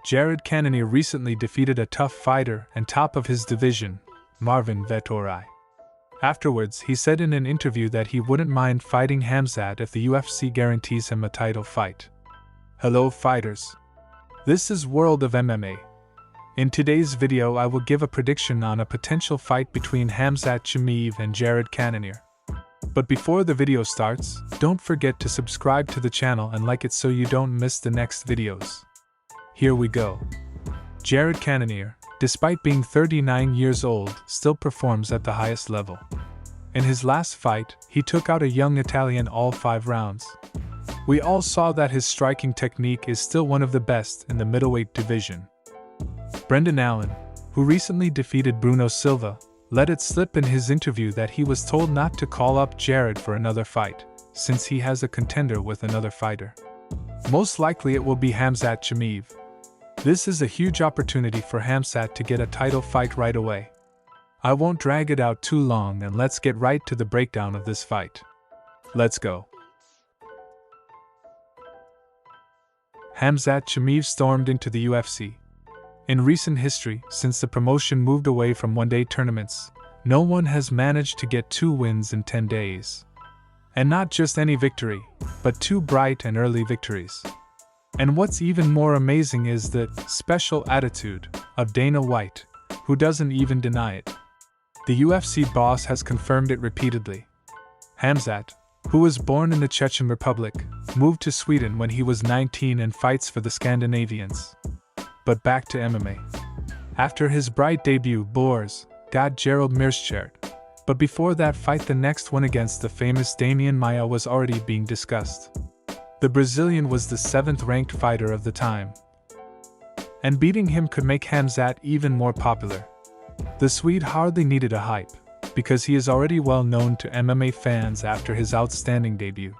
Jared Cannonier recently defeated a tough fighter and top of his division, Marvin Vettori. Afterwards, he said in an interview that he wouldn't mind fighting Hamzat if the UFC guarantees him a title fight. Hello fighters. This is World of MMA. In today's video I will give a prediction on a potential fight between Khamzat Chimaev and Jared Cannonier. But before the video starts, don't forget to subscribe to the channel and like it so you don't miss the next videos. Here we go. Jared Cannonier, despite being 39 years old, still performs at the highest level. In his last fight, he took out a young Italian all 5 rounds. We all saw that his striking technique is still one of the best in the middleweight division. Brendan Allen, who recently defeated Bruno Silva, let it slip in his interview that he was told not to call up Jared for another fight, since he has a contender with another fighter. Most likely it will be Khamzat Chimaev. This is a huge opportunity for Khamzat to get a title fight right away. I won't drag it out too long and let's get right to the breakdown of this fight. Let's go. Khamzat Chimaev stormed into the UFC. In recent history, since the promotion moved away from one-day tournaments, no one has managed to get 2 wins in 10 days. And not just any victory, but 2 bright and early victories. And what's even more amazing is the special attitude of Dana White, who doesn't even deny it. The UFC boss has confirmed it repeatedly. Khamzat, who was born in the Chechen Republic, moved to Sweden when he was 19 and fights for the Scandinavians. But back to MMA. After his bright debut, Boers got Gerald Meerschaert, but before that fight the next one against the famous Damian Maia was already being discussed. The Brazilian was the 7th-ranked fighter of the time, and beating him could make Khamzat even more popular. The Swede hardly needed a hype, because he is already well known to MMA fans after his outstanding debut.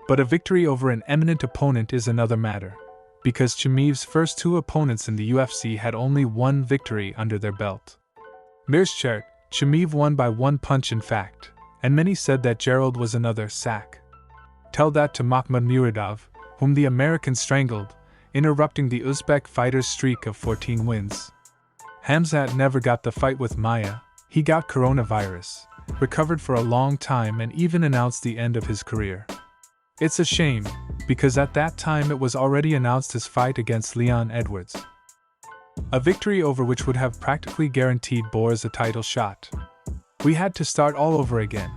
But a victory over an eminent opponent is another matter, because Chimaev's first 2 opponents in the UFC had only 1 victory under their belt. Meerschaert, Chimaev won by 1 punch in fact, and many said that Gerald was another sack. Tell that to Makhmud Muradov, whom the American strangled, interrupting the Uzbek fighter's streak of 14 wins. Khamzat never got the fight with Maia. He got coronavirus, recovered for a long time and even announced the end of his career. It's a shame, because at that time it was already announced his fight against Leon Edwards. A victory over which would have practically guaranteed Boers a title shot. We had to start all over again,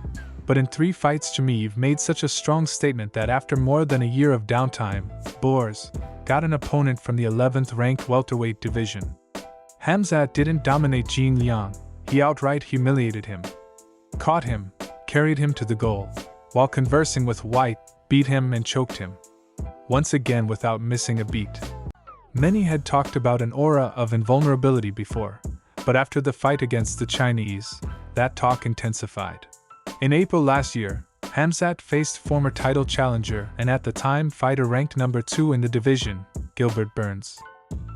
but in 3 fights Chimaev made such a strong statement that after more than a year of downtime, Boers got an opponent from the 11th-ranked welterweight division. Khamzat didn't dominate Gene Liang, he outright humiliated him. Caught him, carried him to the goal, while conversing with White, beat him and choked him. Once again without missing a beat. Many had talked about an aura of invulnerability before, but after the fight against the Chinese, that talk intensified. In April last year, Khamzat faced former title challenger and at the time fighter ranked number 2 in the division, Gilbert Burns.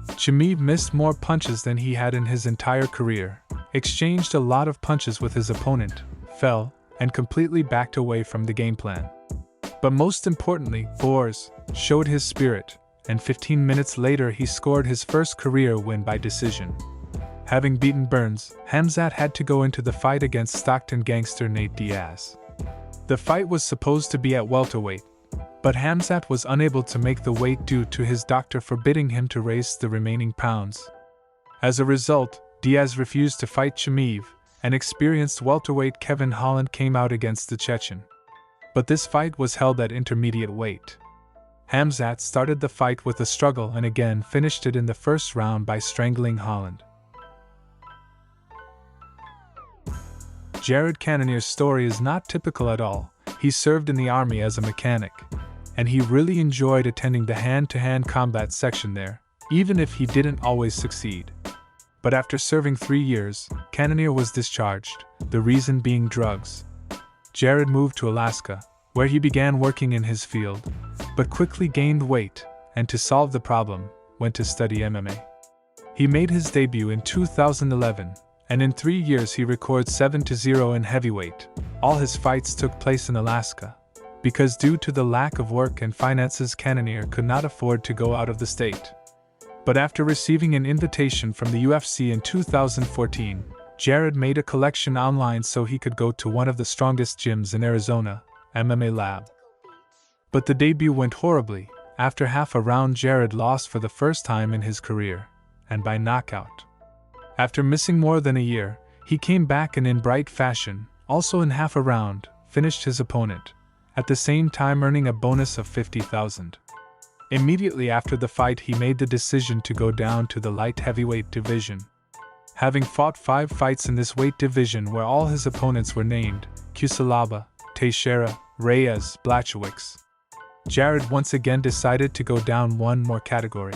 Chimaev missed more punches than he had in his entire career, exchanged a lot of punches with his opponent, fell, and completely backed away from the game plan. But most importantly, Boers showed his spirit, and 15 minutes later he scored his first career win by decision. Having beaten Burns, Khamzat had to go into the fight against Stockton gangster Nate Diaz. The fight was supposed to be at welterweight, but Khamzat was unable to make the weight due to his doctor forbidding him to raise the remaining pounds. As a result, Diaz refused to fight Chimaev, and experienced welterweight Kevin Holland came out against the Chechen. But this fight was held at intermediate weight. Khamzat started the fight with a struggle and again finished it in the first round by strangling Holland. Jared Cannonier's story is not typical at all. He served in the army as a mechanic, and he really enjoyed attending the hand-to-hand combat section there, even if he didn't always succeed. But after serving 3 years, Cannonier was discharged, the reason being drugs. Jared moved to Alaska, where he began working in his field, but quickly gained weight, and to solve the problem, went to study MMA. He made his debut in 2011, and in 3 years he records 7-0 in heavyweight. All his fights took place in Alaska, because due to the lack of work and finances Cannonier could not afford to go out of the state. But after receiving an invitation from the UFC in 2014, Jared made a collection online so he could go to one of the strongest gyms in Arizona, MMA Lab. But the debut went horribly. After half a round, Jared lost for the first time in his career, and by knockout. After missing more than a year, he came back and in bright fashion, also in half a round, finished his opponent, at the same time earning a bonus of $50,000. Immediately after the fight, he made the decision to go down to the light heavyweight division. Having fought 5 fights in this weight division where all his opponents were named Cusalaba, Teixeira, Reyes, Blachowicz, Jared once again decided to go down one more category.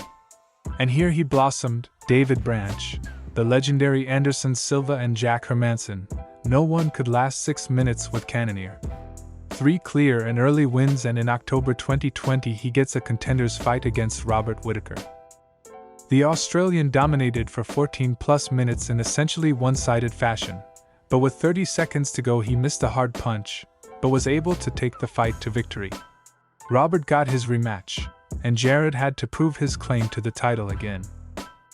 And here he blossomed. David Branch, the legendary Anderson Silva and Jack Hermanson. No one could last 6 minutes with Cannonier. 3 clear and early wins, and in October 2020 he gets a contenders fight against Robert Whittaker. The Australian dominated for 14+ minutes in essentially one-sided fashion, but with 30 seconds to go he missed a hard punch, but was able to take the fight to victory. Robert got his rematch, and Jared had to prove his claim to the title again.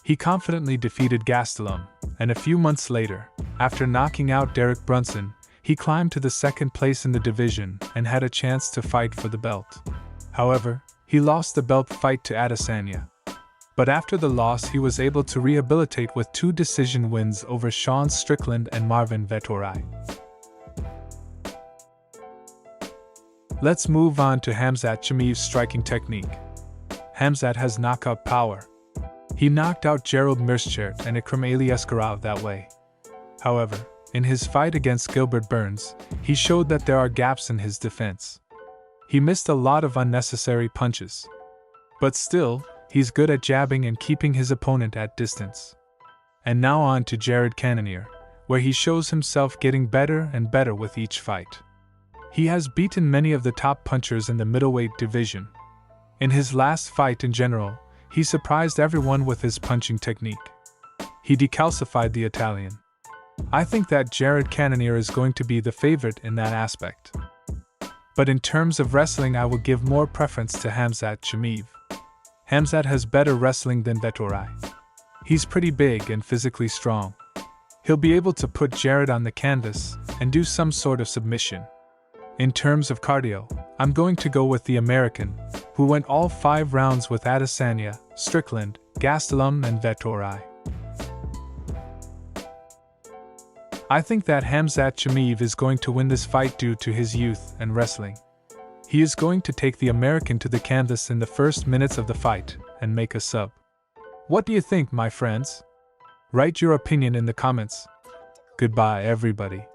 He confidently defeated Gastelum, and a few months later, after knocking out Derek Brunson, he climbed to the 2nd place in the division and had a chance to fight for the belt. However, he lost the belt fight to Adesanya. But after the loss he was able to rehabilitate with 2 decision wins over Sean Strickland and Marvin Vettori. Let's move on to Khamzat Chimaev's striking technique. Khamzat has knockout power. He knocked out Gerald Meerschaert and Ikram Aliaskarov that way. However, in his fight against Gilbert Burns, he showed that there are gaps in his defense. He missed a lot of unnecessary punches. But still, he's good at jabbing and keeping his opponent at distance. And now on to Jared Cannonier, where he shows himself getting better and better with each fight. He has beaten many of the top punchers in the middleweight division. In his last fight in general, he surprised everyone with his punching technique. He decalcified the Italian. I think that Jared Cannonier is going to be the favorite in that aspect. But in terms of wrestling, I will give more preference to Khamzat Chimaev. Khamzat has better wrestling than Vettori. He's pretty big and physically strong. He'll be able to put Jared on the canvas and do some sort of submission. In terms of cardio, I'm going to go with the American, who went all 5 rounds with Adesanya, Strickland, Gastelum and Vettori. I think that Khamzat Chimaev is going to win this fight due to his youth and wrestling. He is going to take the American to the canvas in the first minutes of the fight and make a sub. What do you think, my friends? Write your opinion in the comments. Goodbye, everybody.